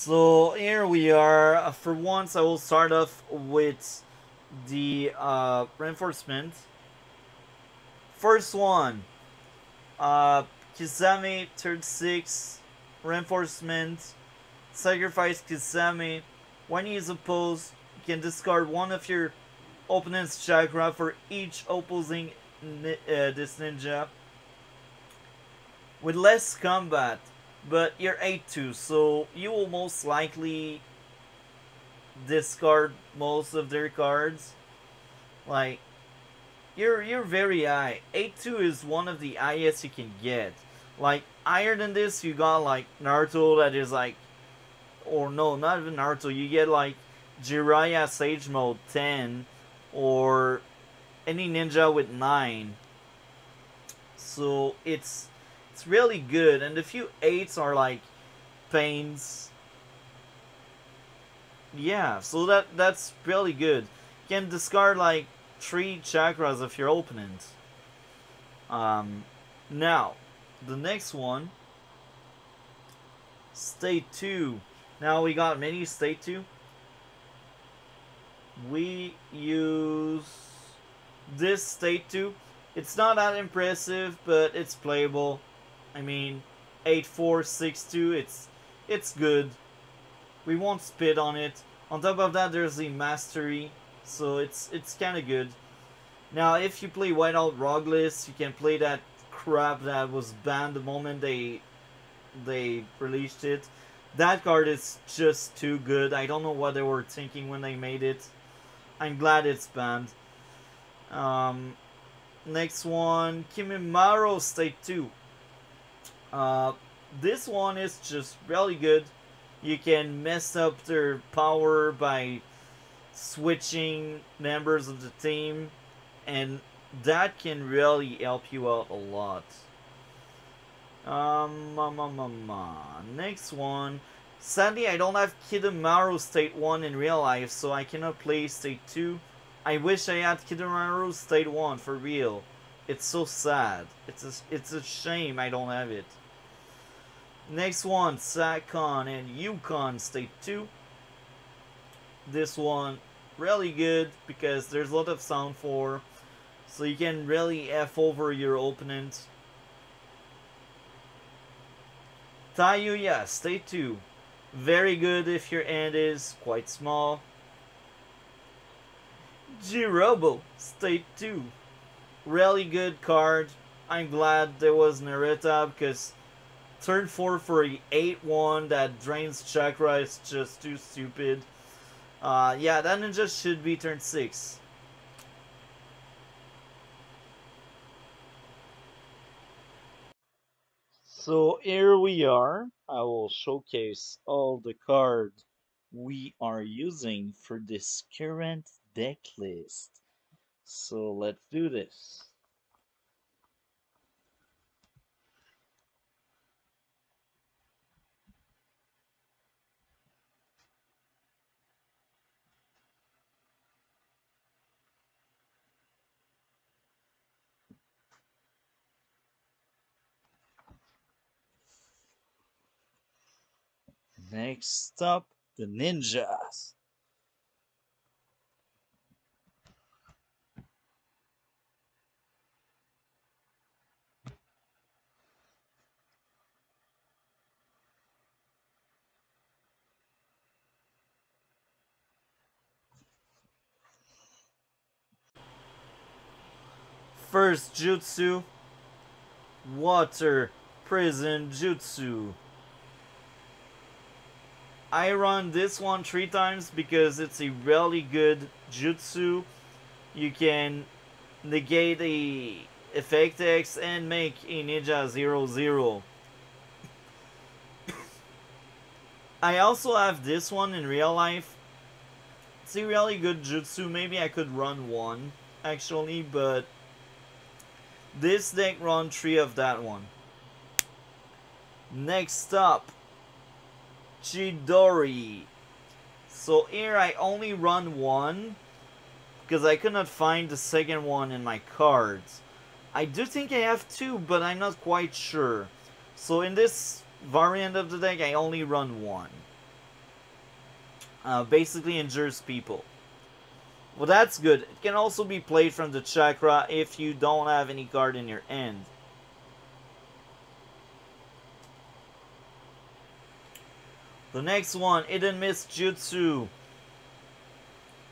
So here we are. For once, I will start off with the reinforcement. First one, uh, Kisame turn 6 reinforcement. Sacrifice Kisame. When he is opposed, you can discard one of your opponent's chakra for each opposing this ninja with less combat. But you're 8-2, so you will most likely discard most of their cards. Like you're very high. 8-2 is one of the highest you can get. Like higher than this, you got like Naruto that is like, or no, not even Naruto. You get like Jiraiya Sage Mode 10, or any ninja with 9. So it's really good, and the few 8s are like pains. Yeah, so that's really good. You can discard like 3 chakras of your opponent. Um, Now, the next one, State 2. Now we got many State 2. We use this State 2. It's not that impressive, but it's playable. I mean, 8-4-6-2, it's good. We won't spit on it. On top of that, there's the Mastery, so it's kind of good. Now, if you play Whiteout Rogless, you can play that crap that was banned the moment they released it. That card is just too good. I don't know what they were thinking when they made it. I'm glad it's banned. Um, Next one, Kimimaro State 2. This one is just really good. You can mess up their power by switching members of the team, and that can really help you out a lot. Next one. Sadly, I don't have Kidomaru State 1 in real life, so I cannot play State 2. I wish I had Kidomaru State 1 for real. It's so sad. It's a shame I don't have it. Next one, Sakon and Yukon State 2. This one, really good because there's a lot of sound for, so you can really F over your opponent. Tayuya State 2. Very good if your hand is quite small. Jirobo State 2. Really good card. I'm glad there was Narita because turn 4 for a 8-1 that drains chakra is just too stupid. Yeah, that ninja should be turn 6. So here we are. I will showcase all the cards we are using for this current deck list. So let's do this. Next up, the ninjas. First jutsu, water prison jutsu. I run this one 3 times because it's a really good jutsu. You can negate a effect X and make a ninja 0-0. I also have this one in real life. It's a really good jutsu. Maybe I could run one actually, but this deck run 3 of that one. Next up, Chidori. So here I only run one because I could not find the second one in my cards. I do think I have 2, but I'm not quite sure. So in this variant of the deck, I only run one. basically injures people. Well, that's good. It can also be played from the chakra if you don't have any card in your hand. The next one, Hidden Mist Jutsu.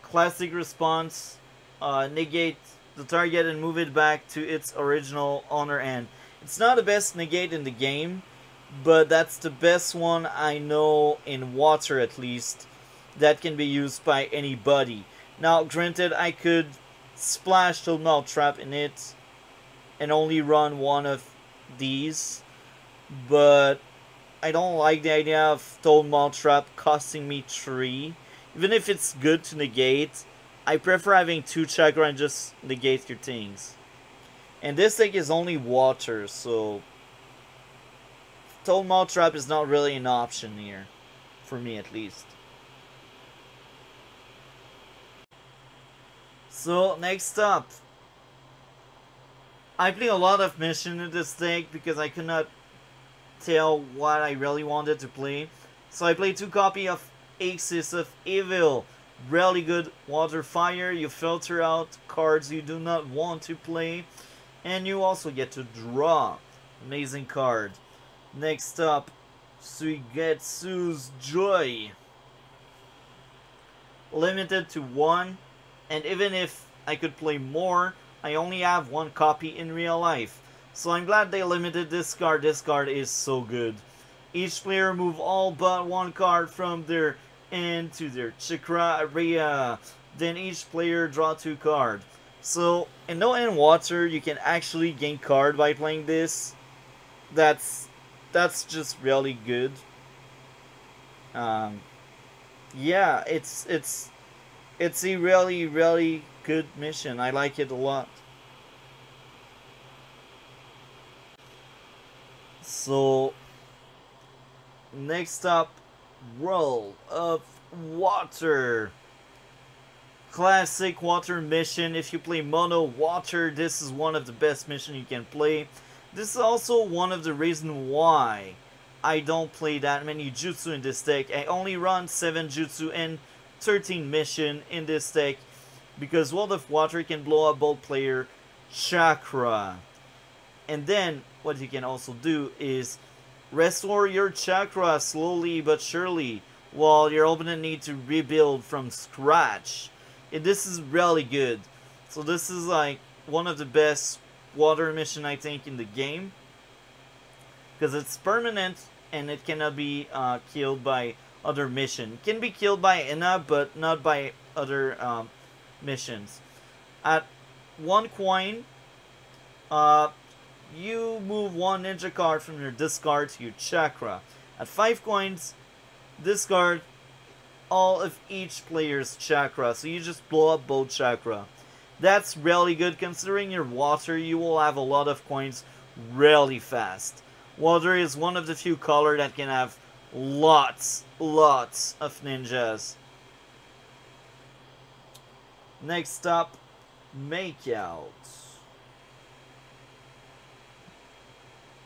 Classic response. Negate the target and move it back to its original honor end. It's not the best negate in the game, but that's the best one I know in water at least that can be used by anybody. Now, granted, I could splash Toad Mouth Trap in it and only run one of these, but I don't like the idea of Toad Mouth Trap costing me 3. Even if it's good to negate, I prefer having 2 chakra and just negate your things. And this deck is only water, so Toad Mouth Trap is not really an option here. For me, at least. So, next up. I play a lot of mission in this deck because I could not tell what I really wanted to play. So I played 2 copies of Axis of Evil. Really good water fire. You filter out cards you do not want to play. And you also get to draw. Amazing card. Next up, Suigetsu's Joy. Limited to 1. And even if I could play more, I only have 1 copy in real life. So I'm glad they limited this card. This card is so good. Each player move all but 1 card from their end to their chakra area. Then each player draw 2 cards. So in No End Water, you can actually gain card by playing this. That's just really good. Yeah, it's a really good mission. I like it a lot. So next up, World of Water. Classic water mission. If you play mono water, this is one of the best missions you can play. This is also one of the reasons why I don't play that many jutsu in this deck. I only run 7 jutsu and 13 mission in this deck because World of Water can blow up both player chakra. And then what you can also do is restore your chakra slowly but surely while your opponent needs to rebuild from scratch. And this is really good. So this is like one of the best water mission I think in the game because it's permanent and it cannot be killed by other mission. It can be killed by Ina but not by other missions. At 1 coin, you move 1 ninja card from your discard to your chakra. At 5 coins, discard all of each player's chakra. So you just blow up both chakra. That's really good. Considering your water, you will have a lot of coins really fast. Water is one of the few colors that can have lots of ninjas. Next up, Makeout.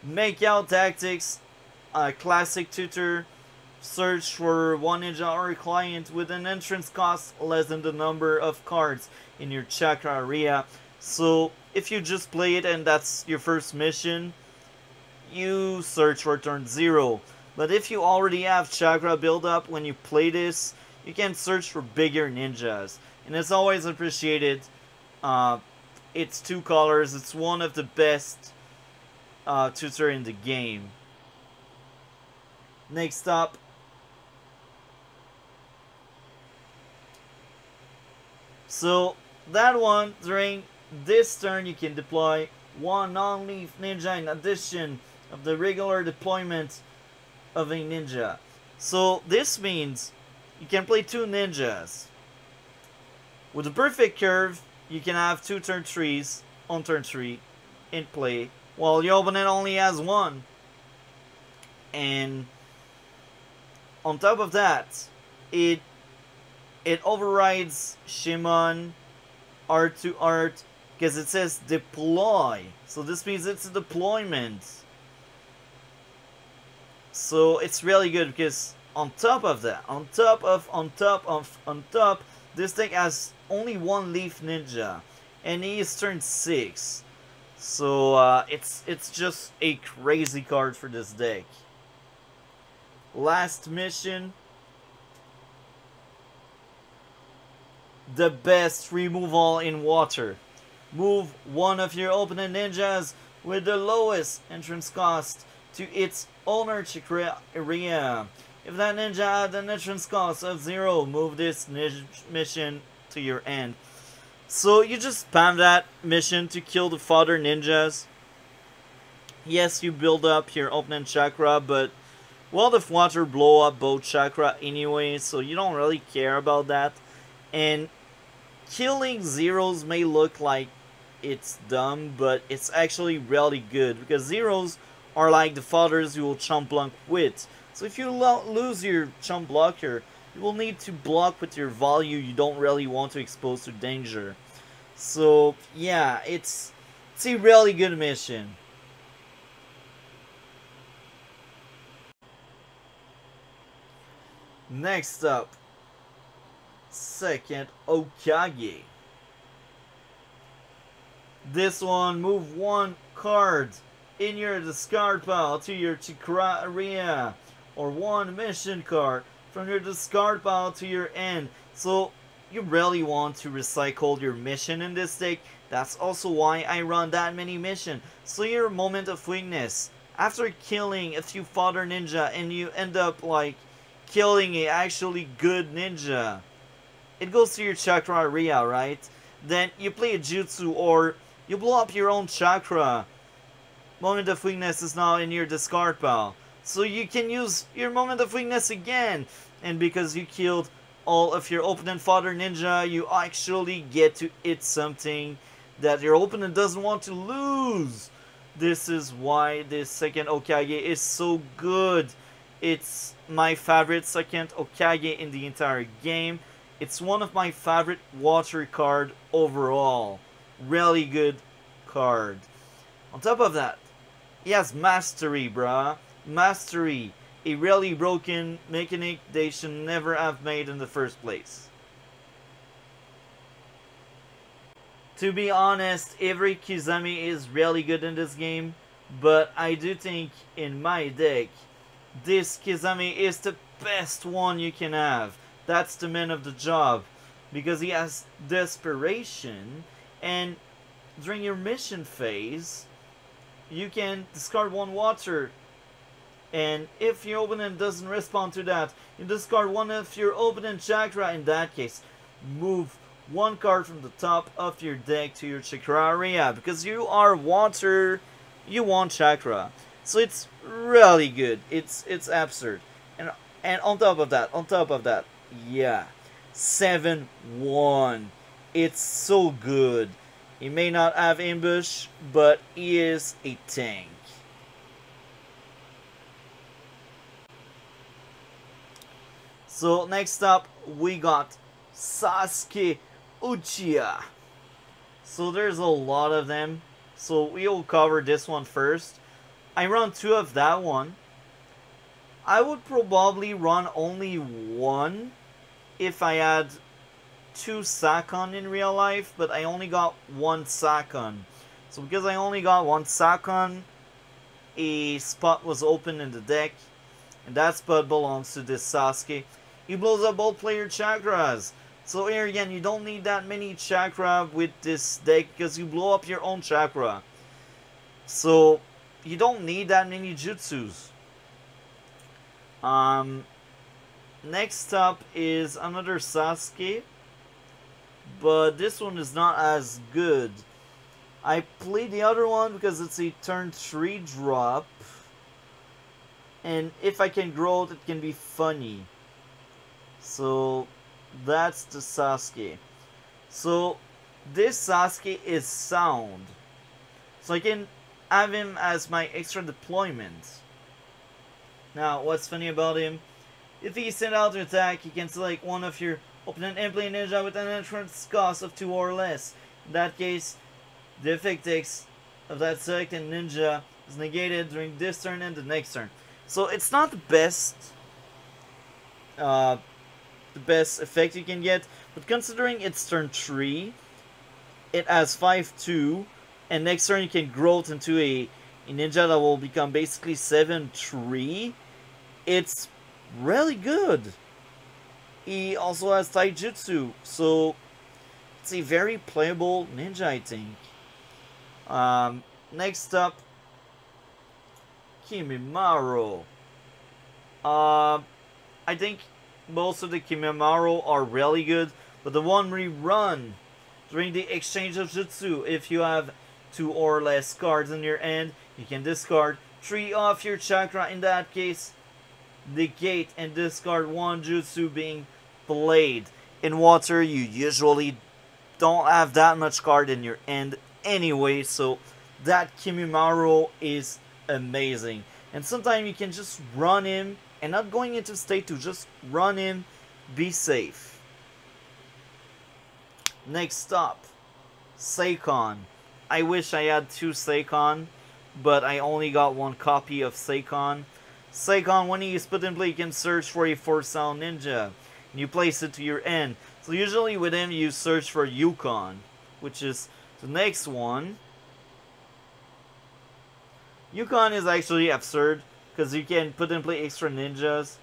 Makeout tactics, classic tutor. Search for 1 ninja or a client with an entrance cost less than the number of cards in your chakra area. So if you just play it and that's your first mission, you search for turn 0. But if you already have chakra build up when you play this, you can search for bigger ninjas. And it's always appreciated. It's 2 colors. It's one of the best tutor in the game. Next up, so that one, during this turn you can deploy 1 non-leaf ninja in addition of the regular deployment of a ninja. So this means you can play 2 ninjas. With a perfect curve, you can have 2 turn 3s on turn 3 in play, while your opponent only has 1. And on top of that, it overrides Shimon art to art because it says deploy. So this means it's a deployment. So it's really good because On top of that, on top, this deck has only one Leaf Ninja, and he is turn 6. So it's just a crazy card for this deck. Last mission. The best removal in water. Move one of your opponent ninjas with the lowest entrance cost to its owner area. If that ninja had an entrance cost of 0, move this mission to your end. So you just spam that mission to kill the fodder ninjas. Yes, you build up your opponent chakra, but well, the water blow up both chakra anyway, so you don't really care about that. And killing zeros may look like it's dumb, but it's actually really good, because zeros are like the fodders you will chump block with. So if you lose your chump blocker, you will need to block with your value you don't really want to expose to danger. So yeah, it's a really good mission. Next up, second Okage. This one, move one card in your discard pile to your Chakra area, or one mission card from your discard pile to your end. So you really want to recycle your mission in this deck. That's also why I run that many missions. So your moment of weakness, after killing a few fodder ninja and you end up like killing a actually good ninja, it goes to your chakra area, right? Then you play a jutsu or you blow up your own chakra. Moment of weakness is now in your discard pile. So you can use your moment of weakness again. And because you killed all of your opponent fodder ninja, you actually get to hit something that your opponent doesn't want to lose. This is why this second Okage is so good. It's my favorite second Okage in the entire game. It's one of my favorite water card overall. Really good card. On top of that, he has Mastery, bruh. Mastery. A really broken mechanic they should never have made in the first place. To be honest, every Kizami is really good in this game, but I do think in my deck, this Kizami is the best one you can have. That's the man of the job, because he has Desperation, and during your mission phase, you can discard one water, and if your opponent doesn't respond to that, you discard one of your opponent chakra. In that case, move one card from the top of your deck to your chakra area, because you are water, you want chakra. So it's really good. It's absurd. And on top of that, yeah, 7-1. It's so good. He may not have ambush, but he is a tank. So next up, we got Sasuke Uchiha. So there's a lot of them. So we will cover this one first. I run 2 of that one. I would probably run only 1 if I had 2 Sakon in real life, but I only got 1 Sakon. So because I only got 1 Sakon, a spot was open in the deck, and that spot belongs to this Sasuke. He blows up both player chakras. So here again, you don't need that many chakra with this deck because you blow up your own chakra. So you don't need that many jutsus. Next up is another Sasuke, but this one is not as good. I played the other one because it's a turn 3 drop, and if I can grow it, it can be funny. So that's the Sasuke. So this Sasuke is sound, so I can have him as my extra deployment. Now, what's funny about him? If he sent out to attack, he can select one of your opponent and play ninja with an entrance cost of 2 or less. In that case, the effect text of that selected ninja is negated during this turn and the next turn. So it's not the best uh, the best effect you can get. But considering it's turn 3, it has 5-2, and next turn you can grow it into a ninja that will become basically 7-3. It's really good. He also has taijutsu, so it's a very playable ninja, I think. Next up, Kimimaro. Uh, I think most of the Kimimaro are really good, but the one we run during the exchange of jutsu, if you have 2 or less cards in your hand, you can discard 3 off your chakra. In that case, negate and discard 1 jutsu being played. In water, you usually don't have that much card in your hand anyway, so that Kimimaro is amazing. And sometimes you can just run him, and not going into state to just run him, be safe. Next up, Seikon. I wish I had 2 Seikon, but I only got 1 copy of Seikon. Seikon, when he is put in play, you can search for a 4-sound ninja, and you place it to your end. So usually with him, you search for Yukon, which is the next one. Yukon is actually absurd, because you can put in play extra ninjas.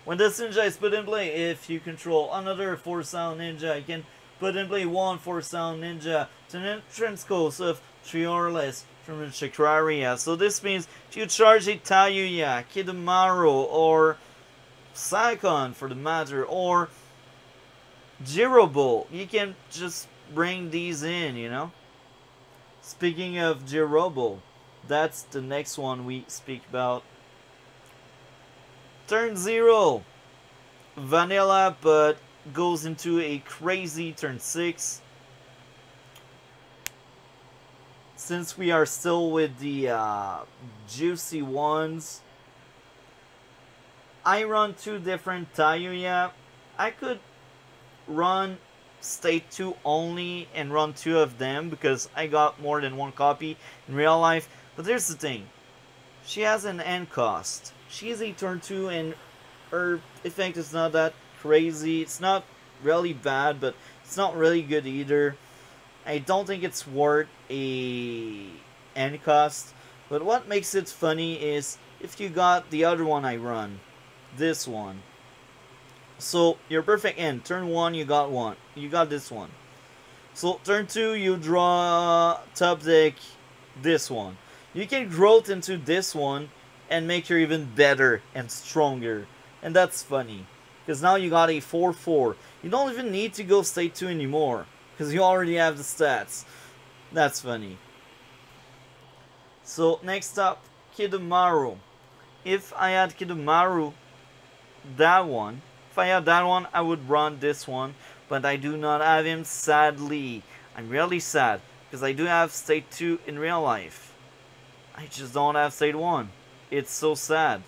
When this ninja is put in play, if you control another 4-sound ninja, you can put in play 1 4-sound ninja to an entrance cost of 3 or less from the chakra area. So this means if you charge a Tayuya, Kidomaru, or Saikon for the matter, or Jirobo, you can just bring these in, you know? Speaking of Jirobo, that's the next one we speak about. Turn 0, vanilla, but goes into a crazy turn 6. Since we are still with the juicy ones, I run 2 different Tayuya. I could run state 2 only and run 2 of them because I got more than 1 copy in real life. But here's the thing. She has an end cost. She is a turn 2 and her effect is not that crazy. It's not really bad, but it's not really good either. I don't think it's worth a end cost. But what makes it funny is if you got the other one I run. This one. So your perfect end. Turn 1 you got one. You got this one. So turn 2 you draw top deck this one. You can grow it into this one and make her even better and stronger. And that's funny. Because now you got a 4-4. You don't even need to go state 2 anymore. Because you already have the stats. That's funny. So next up, Kidomaru. If I had Kidomaru, that one. If I had that one, I would run this one. But I do not have him, sadly. I'm really sad. Because I do have state 2 in real life. I just don't have state 1. It's so sad.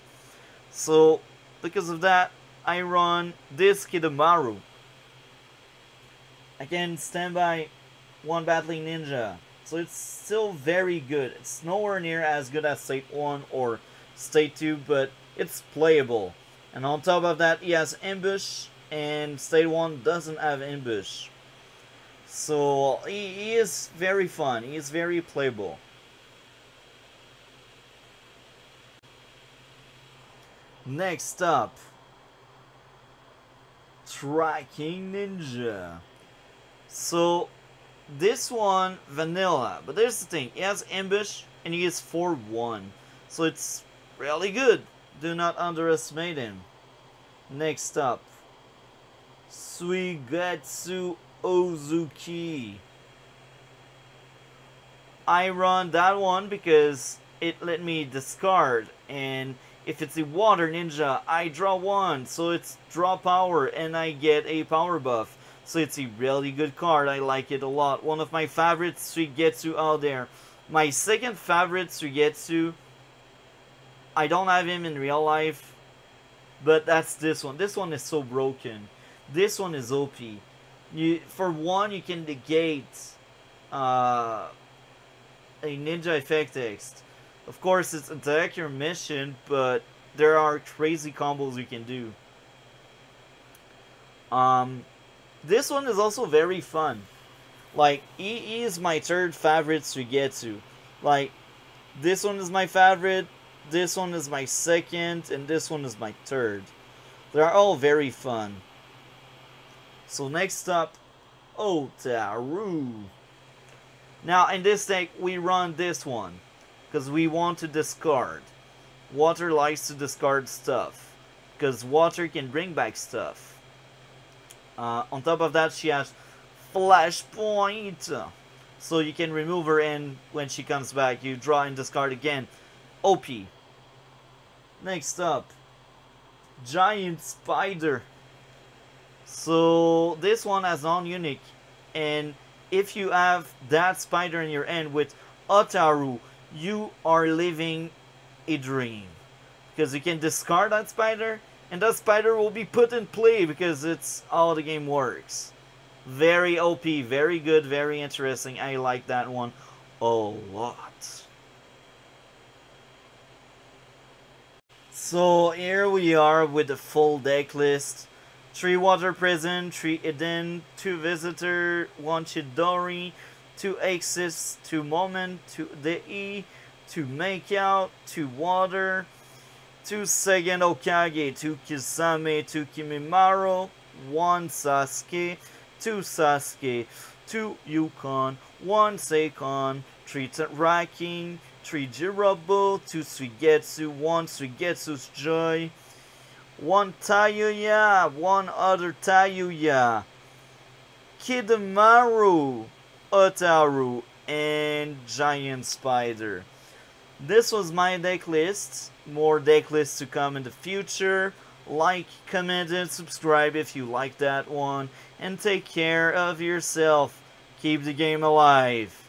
So, because of that, I run this Kidomaru. I can stand by 1 battling ninja. So it's still very good. It's nowhere near as good as state 1 or state 2, but it's playable. And on top of that, he has ambush, and state 1 doesn't have ambush. So he is very fun. He is very playable. Next up, Tracking Ninja. So this one, vanilla, but there's the thing, he has ambush and he is 4-1, so it's really good. Do not underestimate him. Next up, Suigatsu Ozuki. I run that one because it let me discard, and if it's a water ninja, I draw 1, so it's draw power, and I get a power buff. So it's a really good card, I like it a lot. One of my favorites, Suigetsu, out there. My second favorite, Suigetsu, I don't have him in real life, but that's this one. This one is so broken. This one is OP. For 1, you can negate a ninja effect text. Of course, it's attack your mission, but there are crazy combos you can do. This one is also very fun. Like, EE is my third favorite Suigetsu. Like, this one is my favorite, this one is my second, and this one is my third. They're all very fun. So next up, Otaru. Now in this deck we run this one because we want to discard. Water likes to discard stuff because water can bring back stuff. On top of that, she has Flashpoint, so you can remove her, and when she comes back you draw and discard again. OP. Next up, Giant Spider. So this one has non-unique, and if you have that spider in your hand with Otaru, you are living a dream. Because you can discard that spider, and that spider will be put in play because it's how the game works. Very OP, very good, very interesting. I like that one a lot. So here we are with the full deck list. 3 Water Prison, 3 Eden, 2 Visitor, 1 Chidori, 2 Axis, 2 Moment, 2 DE, 2 Makeout, 2 Water, 2 Seigen Okage, 2 Kisame, 2 Kimimaro, 1 Sasuke, 2 Sasuke, 2 Yukon, 1 Seikon, 3 Racking, 3 Jirobo, 2 Suigetsu, 1 Suigetsu's Joy, 1 Tayuya, 1 other Tayuya, Kidamaru, Otaru, and Giant Spider. This was my deck list. More deck lists to come in the future. Like, comment, and subscribe if you like that one. And take care of yourself. Keep the game alive.